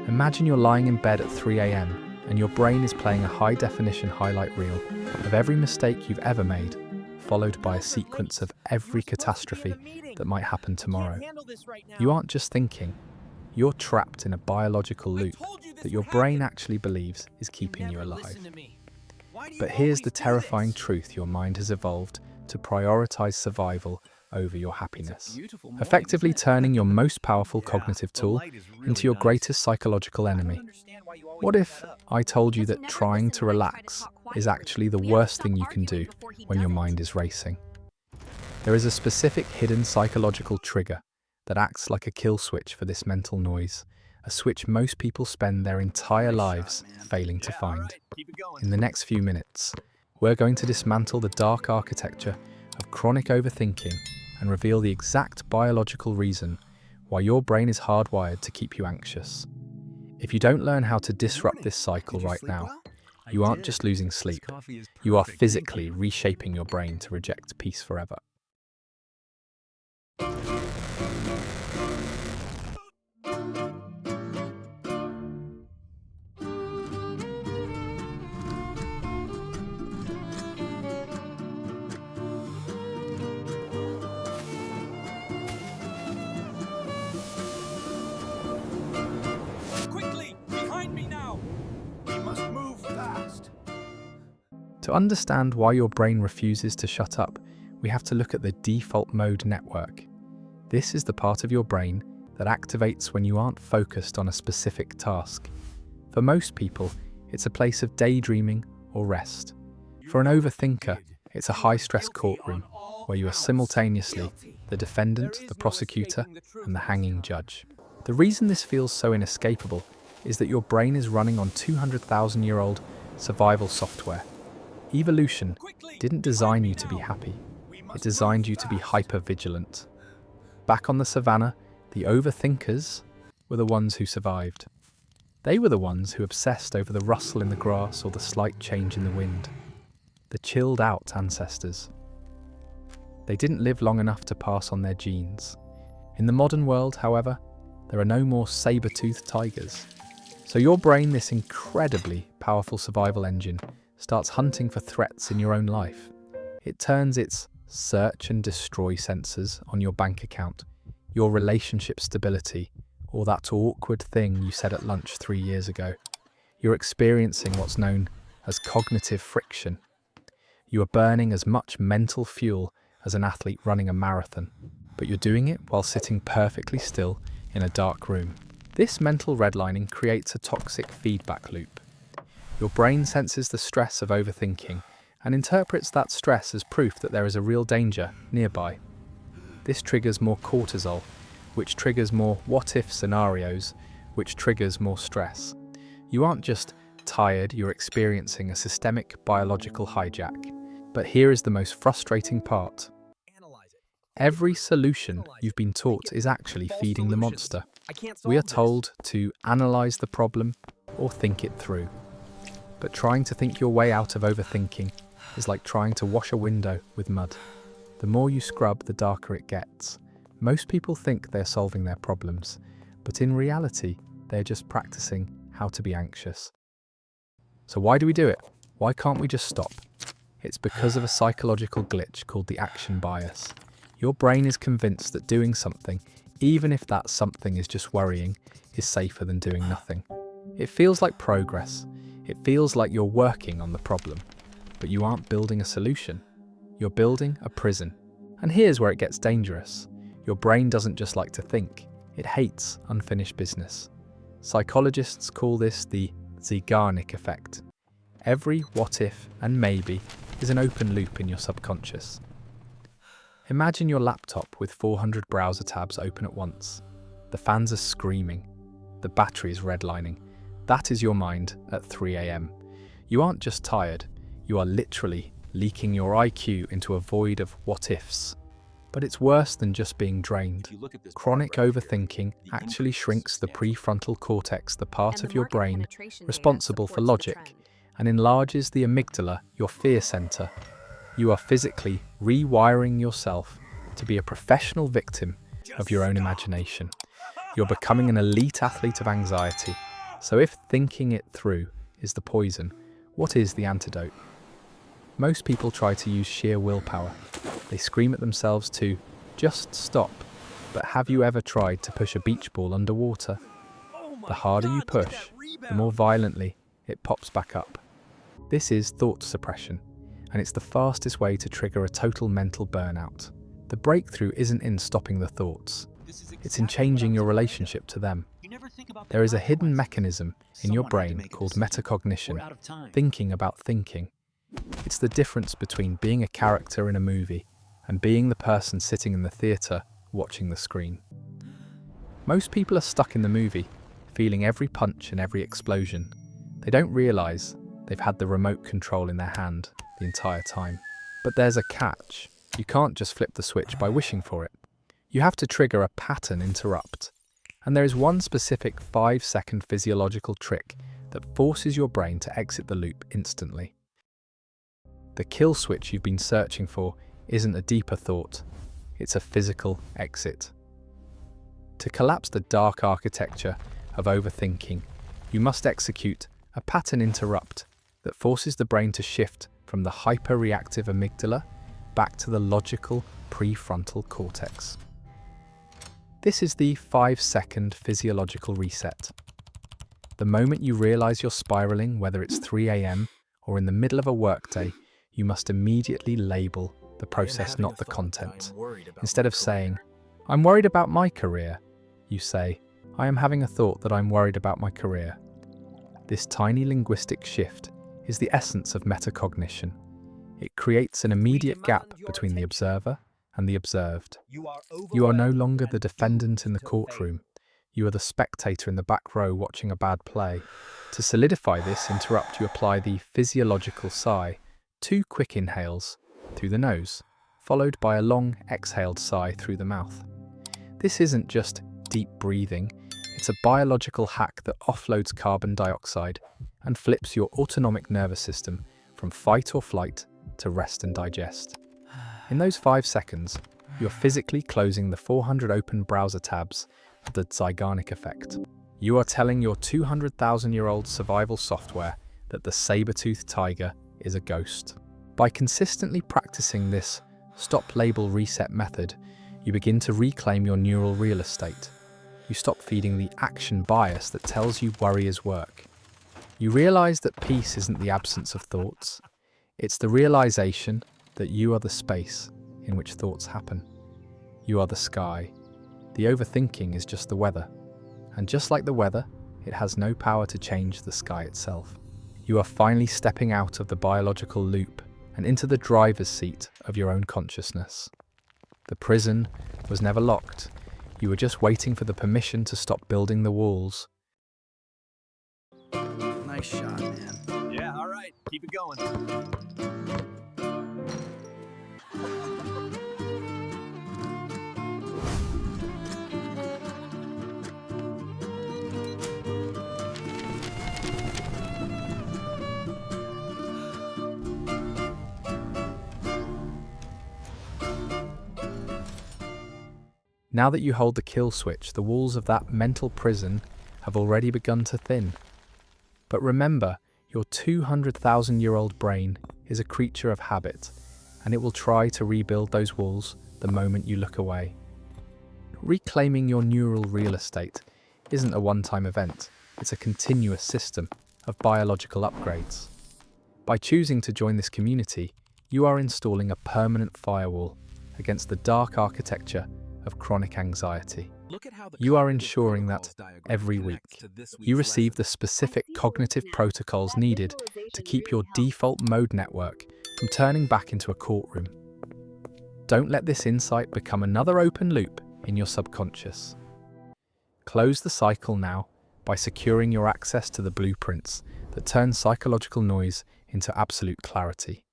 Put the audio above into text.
Imagine you're lying in bed at 3 a.m. and your brain is playing a high-definition highlight reel of every mistake you've ever made, followed by a sequence of every catastrophe that might happen tomorrow. You aren't just thinking, you're trapped in a biological loop that your brain actually believes is keeping you alive. But here's the terrifying truth: your mind has evolved to prioritize survival over your happiness, effectively turning your most powerful cognitive tool into your greatest psychological enemy. What if I told you that trying to relax is actually the worst thing you can do when your mind is racing? There is a specific hidden psychological trigger that acts like a kill switch for this mental noise, a switch most people spend their entire lives failing to find. In the next few minutes, we're going to dismantle the dark architecture of chronic overthinking and reveal the exact biological reason why your brain is hardwired to keep you anxious. If you don't learn how to disrupt this cycle right now, you aren't just losing sleep, you are physically reshaping your brain to reject peace forever. To understand why your brain refuses to shut up, we have to look at the default mode network. This is the part of your brain that activates when you aren't focused on a specific task. For most people, it's a place of daydreaming or rest. For an overthinker, it's a high-stress courtroom where you are simultaneously the defendant, the prosecutor, and the hanging judge. The reason this feels so inescapable is that your brain is running on 200,000-year-old survival software. Evolution didn't design you to be happy, it designed you to be hyper-vigilant. Back on the savannah, the overthinkers were the ones who survived. They were the ones who obsessed over the rustle in the grass or the slight change in the wind. The chilled-out ancestors. They didn't live long enough to pass on their genes. In the modern world, however, there are no more saber-toothed tigers. So your brain, this incredibly powerful survival engine, starts hunting for threats in your own life. It turns its search and destroy sensors on your bank account, your relationship stability, or that awkward thing you said at lunch 3 years ago. You're experiencing what's known as cognitive friction. You are burning as much mental fuel as an athlete running a marathon, but you're doing it while sitting perfectly still in a dark room. This mental redlining creates a toxic feedback loop. Your brain senses the stress of overthinking and interprets that stress as proof that there is a real danger nearby. This triggers more cortisol, which triggers more what-if scenarios, which triggers more stress. You aren't just tired, you're experiencing a systemic biological hijack. But here is the most frustrating part. Every solution you've been taught is actually feeding the monster. We are told to analyze the problem or think it through. But trying to think your way out of overthinking is like trying to wash a window with mud. The more you scrub, the darker it gets. Most people think they're solving their problems, but in reality, they're just practicing how to be anxious. So why do we do it? Why can't we just stop? It's because of a psychological glitch called the action bias. Your brain is convinced that doing something, even if that something is just worrying, is safer than doing nothing. It feels like progress. It feels like you're working on the problem, but you aren't building a solution. You're building a prison. And here's where it gets dangerous. Your brain doesn't just like to think, it hates unfinished business. Psychologists call this the Zeigarnik effect. Every what if and maybe is an open loop in your subconscious. Imagine your laptop with 400 browser tabs open at once. The fans are screaming. The battery is redlining. That is your mind at 3 a.m. You aren't just tired, you are literally leaking your IQ into a void of what-ifs. But it's worse than just being drained. Chronic overthinking actually shrinks the prefrontal cortex, the part of your brain responsible for logic, and enlarges the amygdala, your fear center. You are physically rewiring yourself to be a professional victim of your own imagination. You're becoming an elite athlete of anxiety. So if thinking it through is the poison, what is the antidote? Most people try to use sheer willpower. They scream at themselves to just stop. But have you ever tried to push a beach ball underwater? The harder you push, the more violently it pops back up. This is thought suppression, and it's the fastest way to trigger a total mental burnout. The breakthrough isn't in stopping the thoughts. It's in changing your relationship to them. There is a hidden mechanism in your brain called metacognition, thinking about thinking. It's the difference between being a character in a movie and being the person sitting in the theatre watching the screen. Most people are stuck in the movie, feeling every punch and every explosion. They don't realise they've had the remote control in their hand the entire time. But there's a catch. You can't just flip the switch by wishing for it. You have to trigger a pattern interrupt. And there is one specific 5-second physiological trick that forces your brain to exit the loop instantly. The kill switch you've been searching for isn't a deeper thought, it's a physical exit. To collapse the dark architecture of overthinking, you must execute a pattern interrupt that forces the brain to shift from the hyper-reactive amygdala back to the logical prefrontal cortex. This is the 5-second physiological reset. The moment you realize you're spiraling, whether it's 3 a.m. or in the middle of a workday, you must immediately label the process, not the content. Instead of saying, "I'm worried about my career," you say, "I am having a thought that I'm worried about my career." This tiny linguistic shift is the essence of metacognition. It creates an immediate gap between the observer and the observed. You are no longer the defendant in the courtroom. You are the spectator in the back row watching a bad play. To solidify this interrupt, you apply the physiological sigh, 2 quick inhales through the nose, followed by a long exhaled sigh through the mouth. This isn't just deep breathing, it's a biological hack that offloads carbon dioxide and flips your autonomic nervous system from fight or flight to rest and digest. In those 5 seconds, you're physically closing the 400 open browser tabs of the Zeigarnik effect. You are telling your 200,000-year-old survival software that the saber-toothed tiger is a ghost. By consistently practicing this stop label reset method, you begin to reclaim your neural real estate. You stop feeding the action bias that tells you worry is work. You realize that peace isn't the absence of thoughts. It's the realization that you are the space in which thoughts happen. You are the sky. The overthinking is just the weather. And just like the weather, it has no power to change the sky itself. You are finally stepping out of the biological loop and into the driver's seat of your own consciousness. The prison was never locked. You were just waiting for the permission to stop building the walls. Nice shot, man. Yeah, all right. Keep it going. Now that you hold the kill switch, the walls of that mental prison have already begun to thin. But remember, your 200,000-year-old brain is a creature of habit, and it will try to rebuild those walls the moment you look away. Reclaiming your neural real estate isn't a one-time event, it's a continuous system of biological upgrades. By choosing to join this community, you are installing a permanent firewall against the dark architecture of chronic anxiety. You are ensuring that every week you receive the specific cognitive protocols needed to keep your default mode network from turning back into a courtroom. Don't let this insight become another open loop in your subconscious. Close the cycle now by securing your access to the blueprints that turn psychological noise into absolute clarity.